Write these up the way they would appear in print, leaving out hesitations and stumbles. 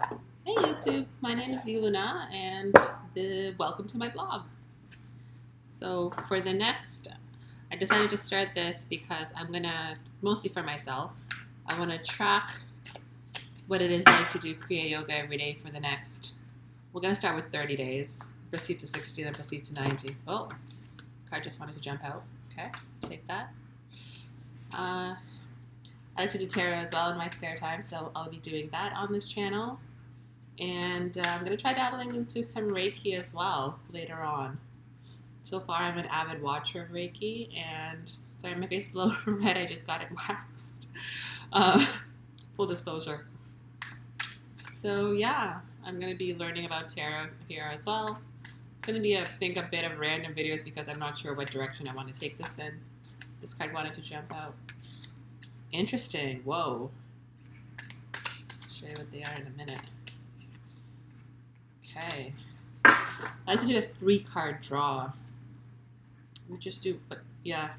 Hey YouTube, my name is Yuluna and welcome to my blog. So for the next, I decided to start this because I'm gonna, mostly for myself, I want to track what it is like to do Kriya Yoga every day for the next, we're gonna start with 30 days, proceed to 60, then proceed to 90. Oh, card just wanted to jump out. Okay, take that. I like to do tarot as well in my spare time, so I'll be doing that on this channel. And I'm going to try dabbling into some Reiki as well later on. So far, I'm an avid watcher of Reiki, and sorry, my face is a little red. I just got it waxed. Uh, Full disclosure. So yeah, I'm going to be learning about tarot here as well. It's going to be, I think, a bit of random videos because I'm not sure what direction I want to take this in. This card wanted to jump out. Interesting. Whoa. I'll show you what they are in a minute. Okay. I like to do a 3-card draw. We just do, but yeah.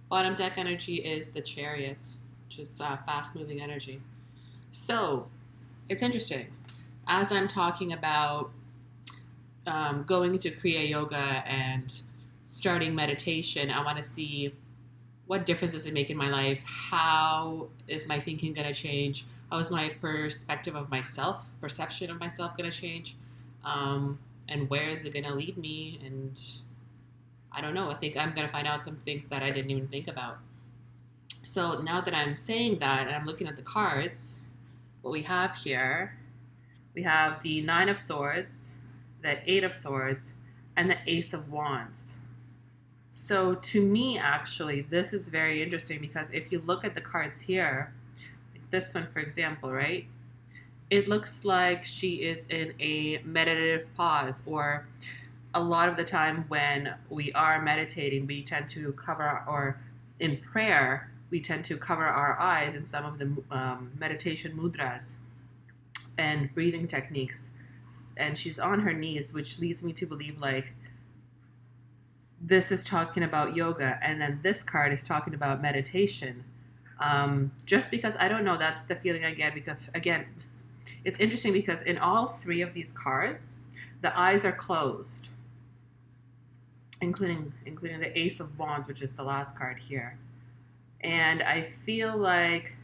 Bottom deck energy is the Chariot, which is fast-moving energy. So, it's interesting. As I'm talking about going into Kriya Yoga and starting meditation, I want to see what difference does it make in my life? How is my thinking going to change? How is my perspective of myself, perception of myself going to change? And where is it going to lead me? And I don't know. I think I'm going to find out some things that I didn't even think about. So now that I'm saying that and I'm looking at the cards, what we have here, we have the 9 of Swords, the 8 of Swords, and the Ace of Wands. So to me, actually, this is very interesting because if you look at the cards here, like this one, for example, right? It looks like she is in a meditative pause, or a lot of the time when we are meditating, we tend to cover, or in prayer, we tend to cover our eyes in some of the meditation mudras and breathing techniques. And she's on her knees, which leads me to believe like this is talking about yoga, and then this card is talking about meditation. Just because, I don't know, that's the feeling I get, because again, it's interesting because in all 3 of these cards, the eyes are closed, including the Ace of Wands, which is the last card here. And I feel like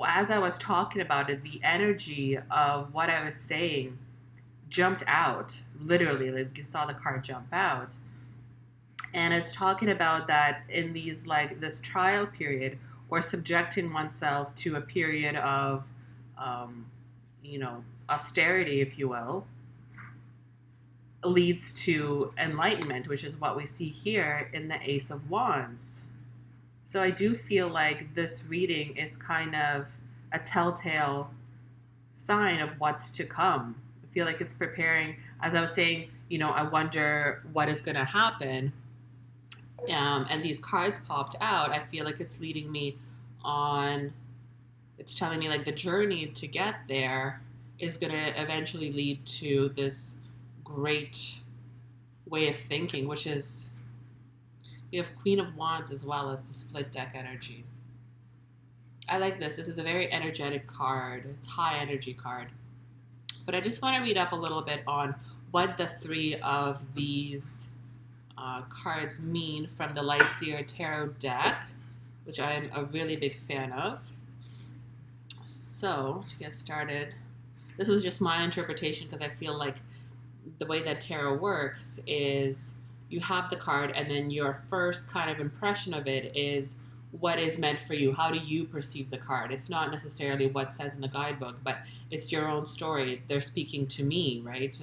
as I was talking about it, the energy of what I was saying jumped out, literally, like you saw the card jump out. And it's talking about that in these, like, this trial period, or subjecting oneself to a period of, austerity, if you will, leads to enlightenment, which is what we see here in the Ace of Wands. So I do feel like this reading is kind of a telltale sign of what's to come. I feel like it's preparing, as I was saying, I wonder what is going to happen. And these cards popped out. I feel like it's leading me on, it's telling me like the journey to get there is going to eventually lead to this great way of thinking, which is, we have Queen of Wands as well as the split deck energy. I like this. This is a very energetic card. It's high energy card. But I just want to read up a little bit on what the 3 of these cards mean from the Lightseer Tarot deck, which I'm a really big fan of. So, to get started, this was just my interpretation because I feel like the way that tarot works is you have the card and then your first kind of impression of it is what is meant for you. How do you perceive the card? It's not necessarily what says in the guidebook, but it's your own story. They're speaking to me, right?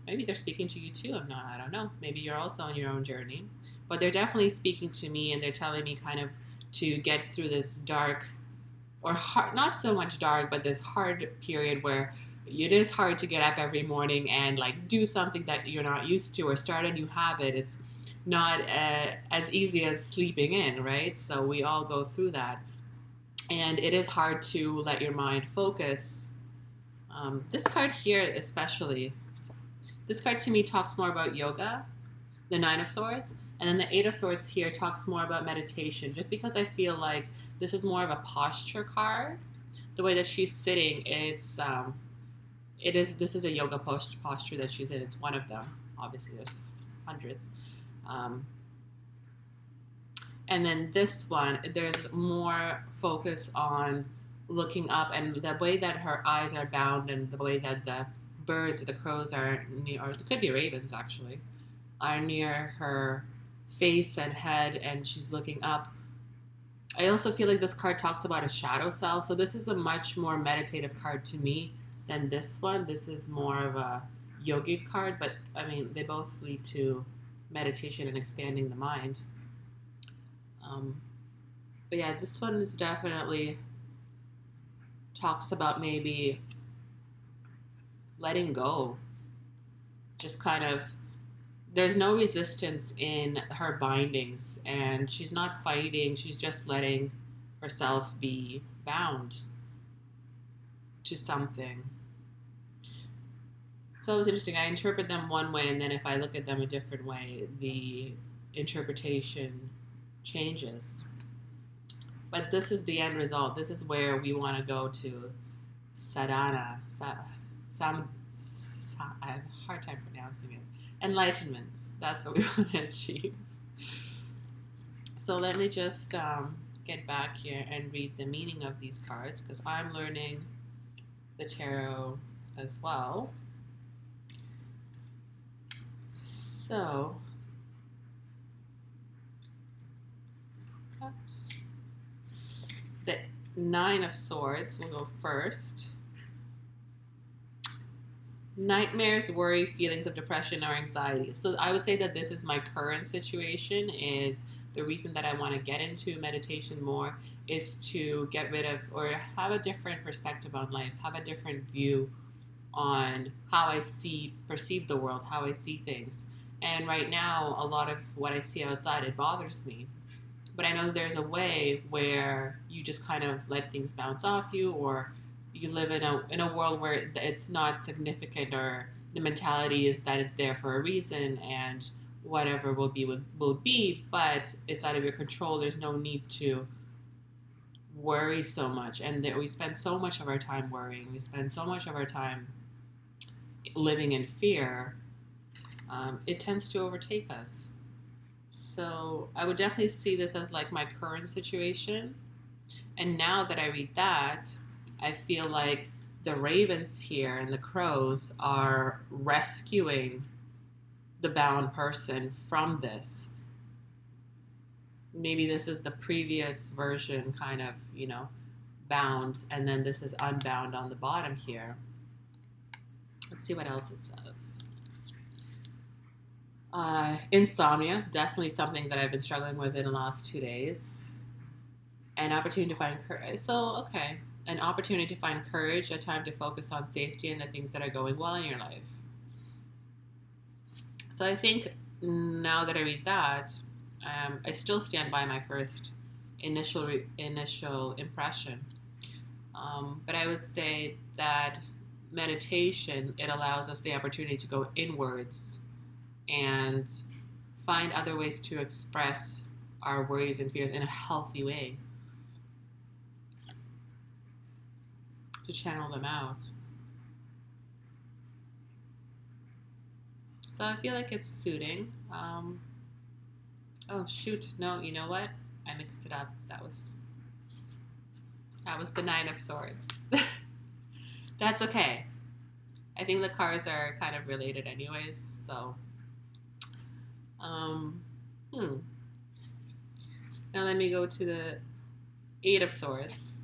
Maybe they're speaking to you too. I don't know. Maybe you're also on your own journey, but they're definitely speaking to me, and they're telling me kind of to get through this dark, or hard, not so much dark, but this hard period where it is hard to get up every morning and like do something that you're not used to, or start a new habit. It's not as easy as sleeping in, right? So we all go through that, and it is hard to let your mind focus. This card here especially, this card to me talks more about yoga, the Nine of Swords. And then the Eight of Swords here talks more about meditation, just because I feel like this is more of a posture card. The way that she's sitting, this is a yoga posture that she's in. It's one of them. Obviously, there's hundreds. And then this one, there's more focus on looking up, and the way that her eyes are bound, and the way that the birds or the crows are near, or it could be ravens actually, are near her face and head, and she's looking up. I also feel like this card talks about a shadow self. So this is a much more meditative card to me than this one. This is more of a yogic card, but I mean, they both lead to meditation and expanding the mind. But yeah, this one is definitely talks about maybe letting go. Just kind of, there's no resistance in her bindings, and she's not fighting. She's just letting herself be bound to something. So it's interesting. I interpret them one way, and then if I look at them a different way, the interpretation changes. But this is the end result. This is where we want to go to sadhana. I have a hard time pronouncing it. Enlightenment. That's what we want to achieve. So let me just get back here and read the meaning of these cards, because I'm learning the tarot as well. So, the Nine of Swords will go first. Nightmares, worry, feelings of depression or anxiety. So I would say that this is my current situation. Is the reason that I want to get into meditation more is to get rid of, or have a different perspective on life, have a different view on how I perceive the world, how I see things. And right now, a lot of what I see outside, it bothers me. But I know there's a way where you just kind of let things bounce off you, or you live in a world where it's not significant, or the mentality is that it's there for a reason, and whatever will be, but it's out of your control. There's no need to worry so much. And we spend so much of our time worrying. We spend so much of our time living in fear. It tends to overtake us. So I would definitely see this as like my current situation. And now that I read that, I feel like the ravens here and the crows are rescuing the bound person from this. Maybe this is the previous version, kind of, bound, and then this is unbound on the bottom here. Let's see what else it says. Insomnia, definitely something that I've been struggling with in the last 2 days. An opportunity to find courage. An opportunity to find courage, a time to focus on safety and the things that are going well in your life. So I think now that I read that, I still stand by my first initial impression. But I would say that meditation, it allows us the opportunity to go inwards and find other ways to express our worries and fears in a healthy way, to channel them out. So I feel like it's suiting. Oh shoot, no, you know what? I mixed it up. That was the Nine of Swords. That's okay. I think the cards are kind of related anyways, so. Now let me go to the Eight of Swords.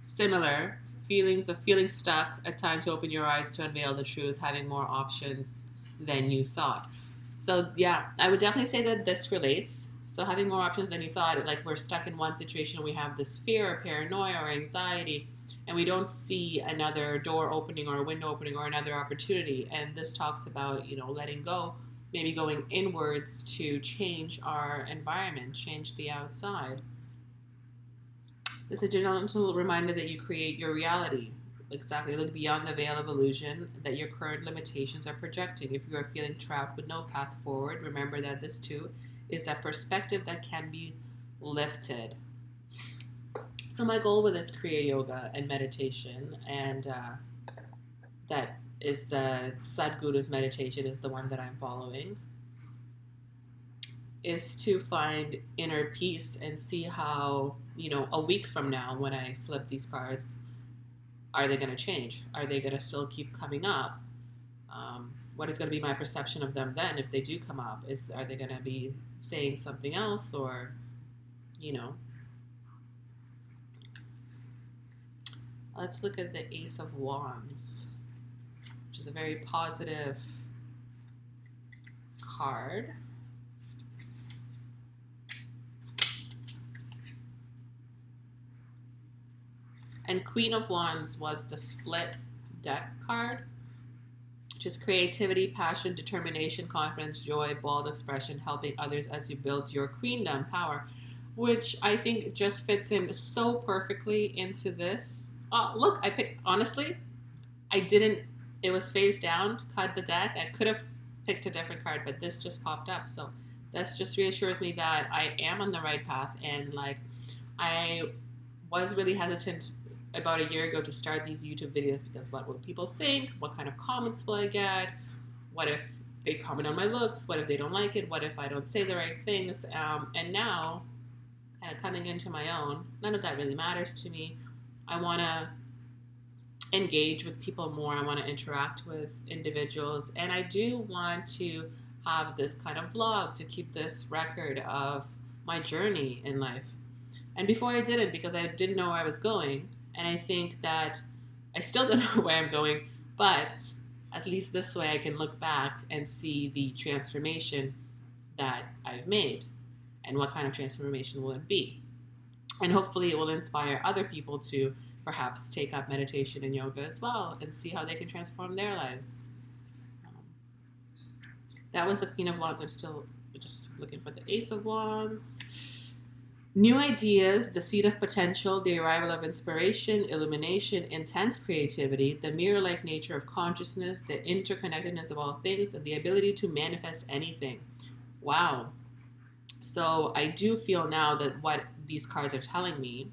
Similar. Feelings of feeling stuck, a time to open your eyes to unveil the truth, having more options than you thought. So yeah, I would definitely say that this relates. So having more options than you thought, like we're stuck in one situation, we have this fear or paranoia or anxiety, and we don't see another door opening or a window opening or another opportunity. And this talks about, letting go, maybe going inwards to change our environment, change the outside. This is a gentle reminder that you create your reality. Exactly. Look beyond the veil of illusion that your current limitations are projecting. If you are feeling trapped with no path forward, remember that this too is a perspective that can be lifted. So my goal with this Kriya Yoga and meditation, and that is Sadhguru's meditation is the one that I'm following, is to find inner peace and see how, a week from now when I flip these cards, are they going to change? Are they going to still keep coming up? What is going to be my perception of them then if they do come up? Are they going to be saying something else, or, Let's look at the Ace of Wands, which is a very positive card. And Queen of Wands was the split deck card, which is creativity, passion, determination, confidence, joy, bold expression, helping others as you build your queendom power, which I think just fits in so perfectly into this. Look, I picked, honestly, it was phased down, cut the deck. I could have picked a different card, but this just popped up. So this just reassures me that I am on the right path. And I was really hesitant about a year ago to start these YouTube videos because what will people think? What kind of comments will I get? What if they comment on my looks? What if they don't like it? What if I don't say the right things? And now, kind of coming into my own, none of that really matters to me. I want to engage with people more. I want to interact with individuals. And I do want to have this kind of vlog to keep this record of my journey in life. And before I didn't, because I didn't know where I was going. And I think that I still don't know where I'm going, but at least this way I can look back and see the transformation that I've made and what kind of transformation will it be. And hopefully it will inspire other people to perhaps take up meditation and yoga as well and see how they can transform their lives. That was the Queen of Wands. I'm still just looking for the Ace of Wands. New ideas, the seed of potential, the arrival of inspiration, illumination, intense creativity, the mirror-like nature of consciousness, the interconnectedness of all things, and the ability to manifest anything. Wow. So I do feel now that what these cards are telling me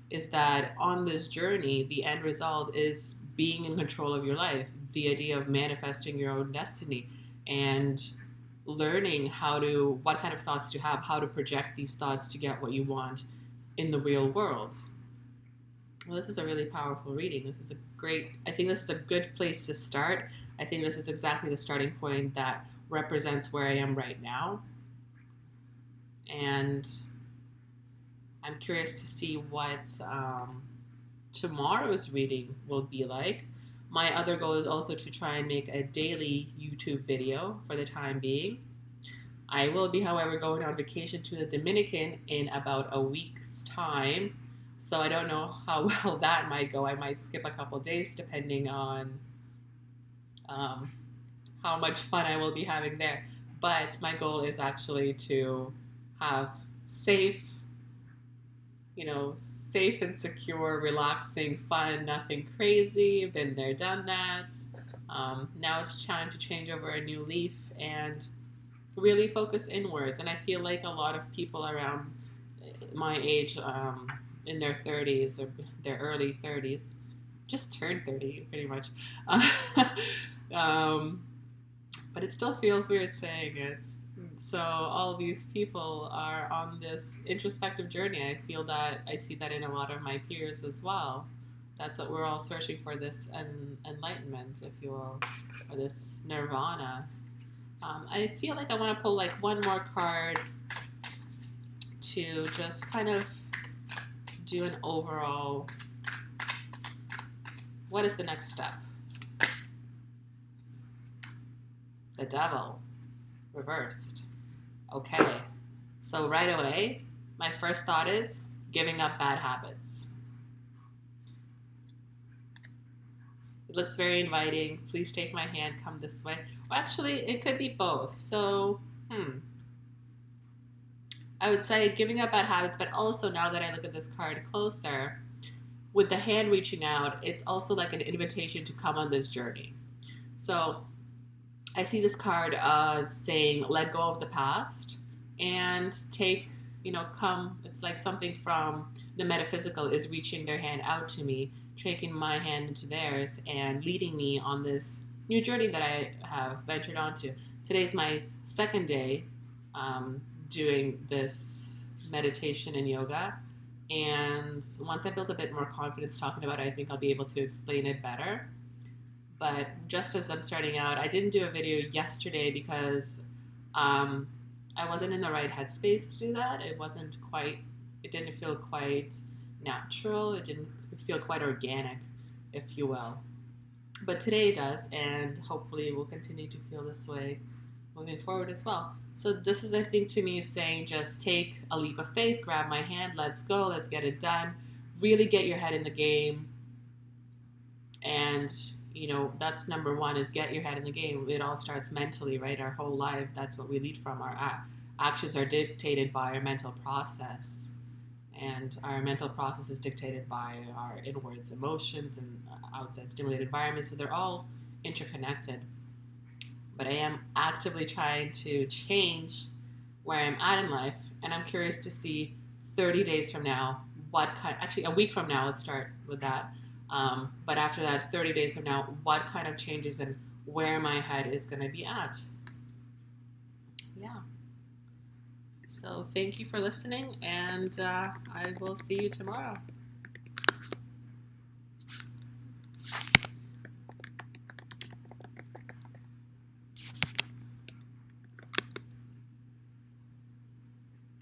is that on this journey, the end result is being in control of your life, the idea of manifesting your own destiny, and learning what kind of thoughts to have, how to project these thoughts to get what you want in the real world. Well, this is a really powerful reading. I think this is a good place to start. I think this is exactly the starting point that represents where I am right now. And I'm curious to see what tomorrow's reading will be like. My other goal is also to try and make a daily YouTube video for the time being. I will be, however, going on vacation to the Dominican in about a week's time. So I don't know how well that might go. I might skip a couple days depending on how much fun I will be having there. But my goal is actually to have safe and secure, relaxing, fun, nothing crazy. Been there, done that. Now it's time to change over a new leaf and really focus inwards. And I feel like a lot of people around my age, in their 30s or their early 30s, just turned 30 pretty much. But it still feels weird saying it. So all these people are on this introspective journey. I feel that I see that in a lot of my peers as well. That's what we're all searching for, this enlightenment, if you will, or this nirvana. I feel like I want to pull one more card to just kind of do an overall, what is the next step? The Devil, reversed. Okay, so right away, my first thought is giving up bad habits. It looks very inviting. Please take my hand, come this way. Well, actually, it could be both. So, I would say giving up bad habits, but also now that I look at this card closer, with the hand reaching out, it's also like an invitation to come on this journey. So I see this card as saying, let go of the past and take, come. It's like something from the metaphysical is reaching their hand out to me, taking my hand into theirs, and leading me on this new journey that I have ventured onto. Today's my second day doing this meditation and yoga. And once I build a bit more confidence talking about it, I think I'll be able to explain it better. But just as I'm starting out, I didn't do a video yesterday because I wasn't in the right headspace to do that. It didn't feel quite natural. It didn't feel quite organic, if you will. But today it does, and hopefully it will continue to feel this way moving forward as well. So this is, I think, to me, saying just take a leap of faith, grab my hand, let's go, let's get it done. Really get your head in the game. And, that's number one, is get your head in the game. It all starts mentally, right? Our whole life, that's what we lead from. Our actions are dictated by our mental process. And our mental process is dictated by our inwards emotions and outside stimulated environments. So they're all interconnected. But I am actively trying to change where I'm at in life. And I'm curious to see 30 days from now, actually a week from now, let's start with that. But after that, 30 days from now, what kind of changes and where my head is going to be at. Yeah. So thank you for listening, and I will see you tomorrow.